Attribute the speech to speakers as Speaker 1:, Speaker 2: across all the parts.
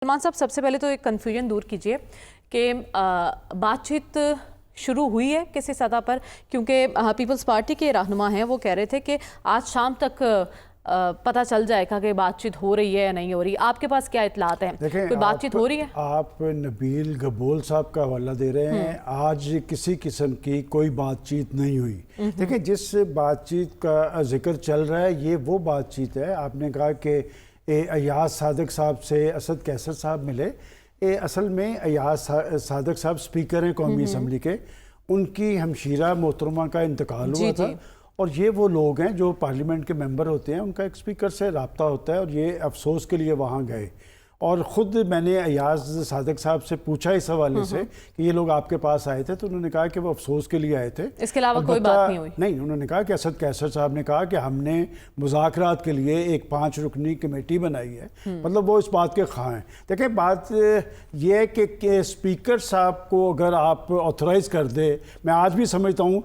Speaker 1: सलमान साहब, सबसे पहले तो एक कन्फ्यूजन दूर कीजिए कि बातचीत शुरू हुई है किसी सतह पर, क्योंकि पीपल्स पार्टी के रहनुमा हैं वो कह रहे थे कि आज शाम तक पता चल जाएगा कि बातचीत हो रही है या नहीं हो रही। आपके पास क्या इतलात हैं? कोई बातचीत हो रही है?
Speaker 2: आप नबील गबोल साहब का हवाला दे रहे हैं। आज किसी किस्म की कोई बातचीत नहीं हुई। देखिए, जिस बातचीत का जिक्र चल रहा है ये वो बातचीत है। आपने कहा कि अयाज सादक साहब से असद कैसर साहब मिले। असल में अयाज सादक साहब स्पीकर हैं कौमी असम्बली के, उनकी हमशीरा मोहतरमा का इंतकाल हुआ था और ये वो लोग हैं जो पार्लियामेंट के मेंबर होते हैं, उनका एक स्पीकर से रब्ता होता है और ये अफसोस के लिए वहाँ गए। और ख़ुद मैंने अयाज सादक साहब से पूछा इस हवाले से कि ये लोग आपके पास आए थे, तो उन्होंने कहा कि वो अफसोस के लिए आए थे,
Speaker 1: इसके अलावा कोई बात नहीं हुई।
Speaker 2: नहीं, उन्होंने कहा कि असद कैसर साहब ने कहा कि हमने मुज़ाकरात के लिए एक 5 रुकनी कमेटी बनाई है, मतलब वो इस बात के ख़्वाह हैं। देखिए, बात ये है कि स्पीकर साहब को अगर आप ऑथराइज़ कर दे, मैं आज भी समझता हूँ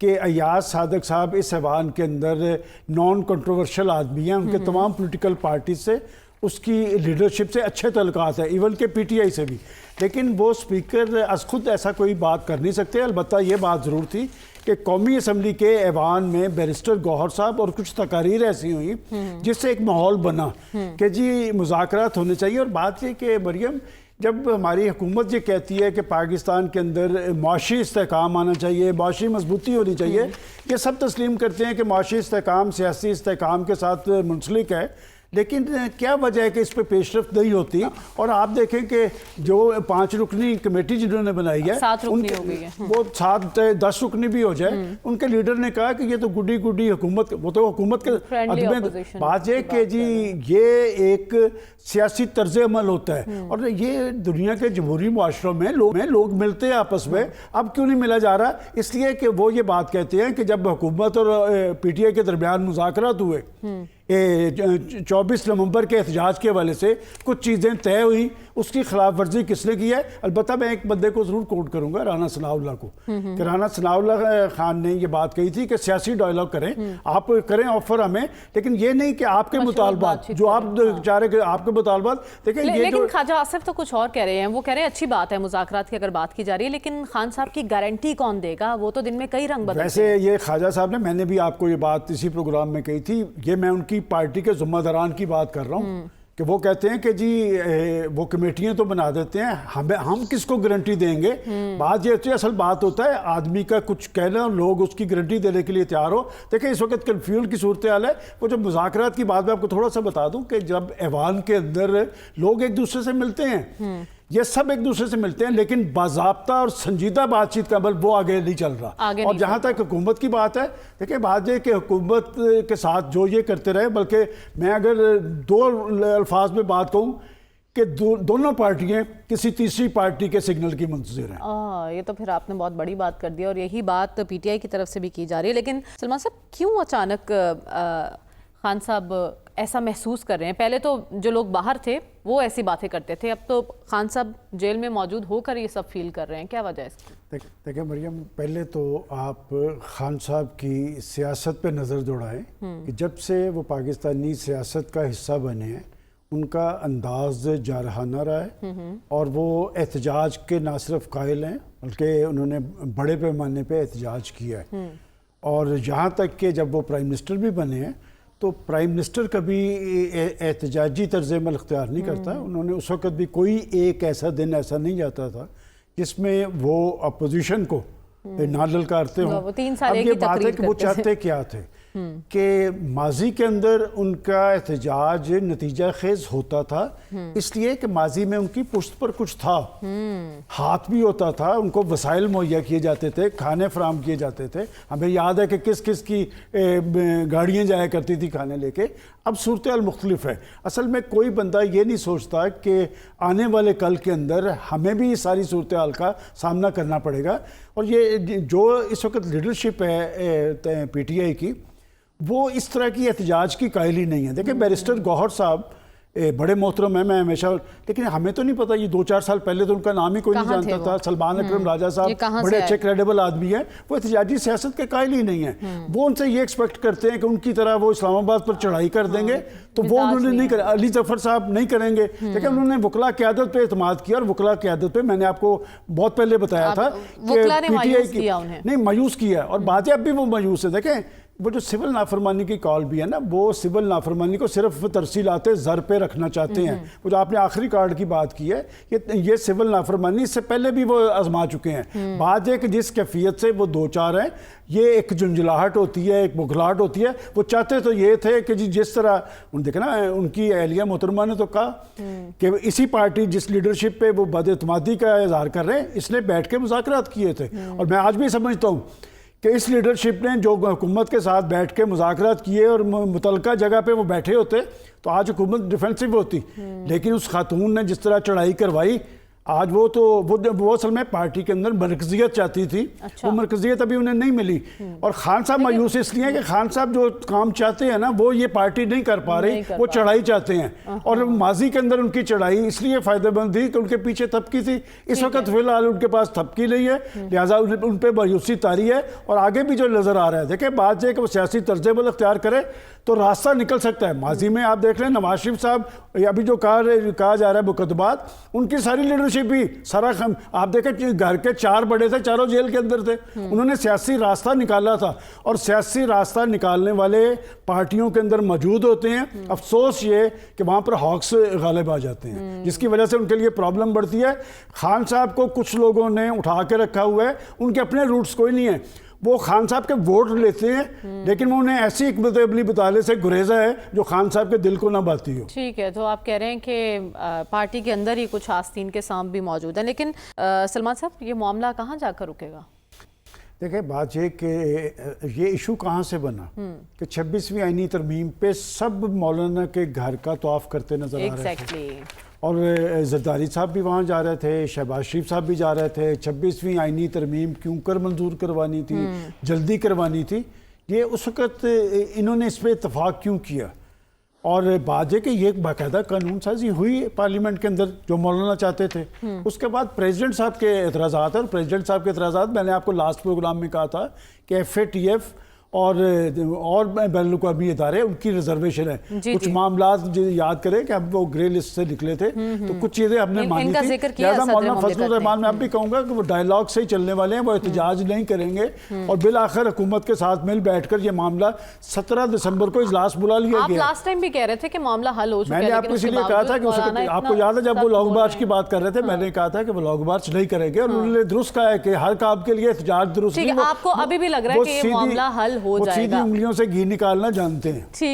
Speaker 2: कि अयाज सादक साहब इस ऐवान के अंदर नॉन कंट्रोवर्शियल आदमी हैं, उनके तमाम पॉलिटिकल पार्टी से, उसकी लीडरशिप से अच्छे तल्लुकात हैं, इवन के पीटीआई से भी, लेकिन वो स्पीकर खुद ऐसा कोई बात कर नहीं सकते। अलबत्ता ये बात ज़रूर थी कि कौमी असम्बली के ऐवान में बैरिस्टर गौहर साहब और कुछ तकारीर ऐसी हुई जिससे एक माहौल बना कि जी मुज़ाकरात होने चाहिए। और बात ये कि मरियम, जब हमारी हुकूमत ये कहती है कि पाकिस्तान के अंदर माशी इस्तेहकाम आना चाहिए, माशी मजबूती होनी चाहिए, ये सब तस्लीम करते हैं कि माशी इस्तेहकाम सियासी इस्तेहकाम के साथ मुंसलिक है, लेकिन क्या वजह है कि इस पर पेशरफ्त नहीं होती। और आप देखें कि जो 5 रुकनी कमेटी जिन्होंने बनाई है,
Speaker 1: 7 रुकनी हो गई है,
Speaker 2: वो 7-10 रुकनी भी हो जाए, उनके लीडर ने कहा कि ये तो गुडी गुडी हुकूमत, वो तो हुकूमत के बात है कि जी ये एक सियासी तर्ज अमल होता है। और ये दुनिया के जमहूरी मुआशरों में लोग मिलते हैं आपस में, अब क्यों नहीं मिला जा रहा? इसलिए कि वो ये बात कहते हैं कि जब हुकूमत और पीटीआई के दरमियान मुज़ाकरात हुए 24 नवंबर के एहतजाज के हवाले से कुछ चीज़ें तय हुई, उसकी खिलाफ वर्जी किसने की है? अलबत्ता मैं एक बंदे को ज़रूर कोट करूंगा, राना सनाउल्लाह को, कि राना सनाउल्लाह खान ने ये बात कही थी कि सियासी डायलॉग करें, आप करें ऑफर हमें, लेकिन ये नहीं कि आपके मुतालबात जो आप चाह रहे आपके मुतालबात देखें।
Speaker 1: लेकिन ख्वाजा आसिफ तो कुछ और कह रहे हैं, वो कह रहे हैं अच्छी बात है मुज़ाकरात की अगर बात की जा रही है, लेकिन खान साहब की गारंटी कौन देगा? वो तो दिन में कई रंग बदलते हैं।
Speaker 2: वैसे ये ख्वाजा साहब ने, मैंने भी आपको ये बात इसी प्रोग्राम में कही थी, ये मैं उनकी पार्टी के ज़िम्मेदारान की बात कर रहा हूँ कि वो कहते हैं कि जी वो कमेटियां तो बना देते हैं, हम किसको गारंटी देंगे? बात ये होती है, असल बात होता है आदमी का कुछ कहना, लोग उसकी गारंटी देने के लिए तैयार हो। देखिए, इस वक्त कन्फ्यूजन की सूरत हाल है। वो जब मुज़ाकरात की बात मैं आपको थोड़ा सा बता दूं कि जब ऐवान के अंदर लोग एक दूसरे से मिलते हैं, ये सब एक दूसरे से मिलते हैं, लेकिन बाज़ाब्ता और संजीदा बातचीत का अमल वो आगे नहीं चल रहा। और जहाँ तक हुकूमत की बात है, देखिए बात है कि हुकूमत के साथ जो ये करते रहे, बल्कि मैं अगर 2 अल्फाज में बात कहूँ कि दोनों पार्टियां किसी तीसरी पार्टी के सिग्नल की मुंतज़िर हैं।
Speaker 1: ये तो फिर आपने बहुत बड़ी बात कर दी और यही बात पीटीआई की तरफ से भी की जा रही है। लेकिन सलमान साहब, क्यों अचानक खान साहब ऐसा महसूस कर रहे हैं? पहले तो जो लोग बाहर थे वो ऐसी बातें करते थे, अब तो खान साहब जेल में मौजूद होकर ये सब फील कर रहे हैं, क्या वजह है इसकी?
Speaker 2: देखिए मरियम, पहले तो आप खान साहब की सियासत पे नज़र दौड़ाएं कि जब से वो पाकिस्तानी सियासत का हिस्सा बने हैं, उनका अंदाज जारहाना रहा है और वो एहतजाज के ना सिर्फ कायल हैं, बल्कि उन्होंने बड़े पैमाने पे एहतजाज किया है। और यहाँ तक कि जब वो प्राइम मिनिस्टर भी बने हैं, तो प्राइम मिनिस्टर कभी एहतजाजी तर्ज अमल इख्तियार नहीं करता। उन्होंने उस वक़्त भी कोई एक ऐसा दिन ऐसा नहीं जाता था जिसमें वो अपोजिशन को ना ललकारते हों। अब ये बात है कि वो चाहते क्या थे कि माजी के अंदर उनका एहतजाज नतीजा खेज होता था, इसलिए कि माजी में उनकी पुश्त पर कुछ था, हाथ भी होता था, उनको वसाइल मुहैया किए जाते थे, खाने फराम किए जाते थे। हमें याद है कि किस किस की गाड़ियाँ जाया करती थी खाने लेके। अब सूरत हाल मुख्तलिफ है। असल में कोई बंदा ये नहीं सोचता कि आने वाले कल के अंदर हमें भी इस सारी सूरत हाल का सामना करना पड़ेगा। और ये जो इस वक्त लीडरशिप है पीटीआई की, वो इस तरह की एहतजाज की कायल ही नहीं है। देखिए, बैरिस्टर गौहर साहब बड़े मोहतरम हैं, मैं हमेशा, लेकिन हमें तो नहीं पता, ये 2-4 साल पहले तो उनका नाम ही कोई नहीं जानता था। सलमान अकरम राजा साहब बड़े अच्छे क्रेडिबल आदमी हैं, वो एहतिजाजी सियासत के कायल ही नहीं है। वो उनसे ये एक्सपेक्ट करते हैं कि उनकी तरह वो इस्लामाबाद पर चढ़ाई कर देंगे, तो वो उन्होंने नहीं कर, अली जफर साहब नहीं करेंगे, लेकिन उन्होंने वकला क़यादत पे एतमाद किया, और वकला क़यादत पे मैंने आपको बहुत पहले बताया था कि PTI की नहीं मायूस किया, और बातें अब भी वो मायूस है। देखें वो जो सिविल नाफरमानी की कॉल भी है ना, वो सिविल नाफरमानी को सिर्फ तरसीलाते ज़र पे रखना चाहते हैं। वो जो आपने आखिरी कार्ड की बात की है, ये सिविल नाफरमानी इससे पहले भी वो आजमा चुके हैं। बात है कि जिस कैफियत से वो 2-4 हैं, ये एक झुंझलाहट होती है, एक बुखलाहट होती है। वो चाहते तो ये थे कि जिस तरह देखा ना, उनकी अहलिया मोहतरमा ने तो कहा कि इसी पार्टी जिस लीडरशिप पे वो बदएतमादी का इजहार कर रहे हैं, इसने बैठ के मुज़ाकरात किए थे। और मैं आज भी समझता हूँ कि इस लीडरशिप ने जो हुकूमत के साथ बैठ के मुज़ाकरात किए और मुतलका जगह पे वो बैठे होते, तो आज हुकूमत डिफेंसिव होती। लेकिन उस खातून ने जिस तरह चढ़ाई करवाई, आज वो असल में पार्टी के अंदर मरकजियत चाहती थी। वो मरकजियत अभी उन्हें नहीं मिली, और खान साहब मायूस इसलिए कि खान साहब जो काम चाहते हैं ना, वो ये पार्टी नहीं कर पा रही, वो चढ़ाई चाहते हैं। और माजी के अंदर उनकी चढ़ाई इसलिए फ़ायदेमंद थी कि उनके पीछे थपकी थी। इस वक्त फिलहाल उनके पास थपकी नहीं है, लिहाजा उन पर मायूसी तारी है, और आगे भी जो नज़र आ रहा है। देखिए बात यह कि वो सियासी तर्ज़-ए-अमल अख्तियार करे तो रास्ता निकल सकता है। माजी में आप देख लें, नवाज शरीफ साहब अभी जो कहा जा रहा है मुकदमात, उनकी सारी लीडरशिप भी सारा आप देखें, घर के 4 बड़े थे, चारों जेल के अंदर थे। उन्होंने सियासी रास्ता निकाला था, और सियासी रास्ता निकालने वाले पार्टियों के अंदर मौजूद होते हैं। अफसोस ये कि वहाँ पर हॉक्स गालिब आ जाते हैं, जिसकी वजह से उनके लिए प्रॉब्लम बढ़ती है। खान साहब को कुछ लोगों ने उठा के रखा हुआ है, उनके अपने रूट्स कोई नहीं है। वो खान साहब के वोट लेते हैं, लेकिन वो उन्हें ऐसी हिकमत अमली बताने से गुरेजा है जो खान साहब के दिल को ना बाती हो।
Speaker 1: ठीक है, तो आप कह रहे हैं कि पार्टी के अंदर ही कुछ आस्तीन के सांप भी मौजूद हैं, लेकिन सलमान साहब ये मामला कहाँ जाकर रुकेगा?
Speaker 2: देखिए बात ये कि ये इशू कहाँ से बना कि 26वीं आईनी तरमीम पे सब मौलाना के घर का तवाफ करते नजर आ रहे थे, और जरदारी साहब भी वहाँ जा रहे थे, शहबाज शरीफ साहब भी जा रहे थे। 26वीं आईनी तरमीम क्यों कर मंजूर करवानी थी, जल्दी करवानी थी, ये उस वक़्त इन्होंने इस पर इतफाक़ क्यों किया? और बात है कि ये बाकायदा कानून साजी हुई पार्लियामेंट के अंदर जो मौलाना चाहते थे। उसके बाद प्रेसिडेंट साहब के एतराज़ात, और प्रेसिडेंट साहब के एतराज़ात मैंने आपको लास्ट प्रोग्राम में कहा था कि FATF और बैनुल-अक़वामी इदारे उनकी रिजर्वेशन है। कुछ मामला याद करें कि अब वो ग्रे लिस्ट से निकले थे, तो कुछ चीज़ें हमने मानी थी। ज़्यादा मौलाना फजलुर रहमान में अब भी कहूँगा कि वो डायलॉग से ही चलने वाले हैं, वो एहतजाज नहीं करेंगे। और बिल आखिर हुकूमत के साथ मिल बैठकर ये मामला 17 दिसंबर को इजलास बुला लिया गया।
Speaker 1: आप लास्ट टाइम भी कह रहे थे कि मामला हल हो चुका है,
Speaker 2: मैंने आपको इसलिए कहा था कि आपको याद है जब वो लॉन्ग मार्च की बात कर रहे थे, मैंने कहा था कि वो लॉन्ग मार्च नहीं करेंगे, और उन्होंने दुरुस्त कहा है कि हर काम के लिए एहतजाज दुरुस्त नहीं।
Speaker 1: आपको अभी भी लग रहा है कि ये मामला हल हो जाएगा?
Speaker 2: उंगलियों से घी निकालना जानते हैं।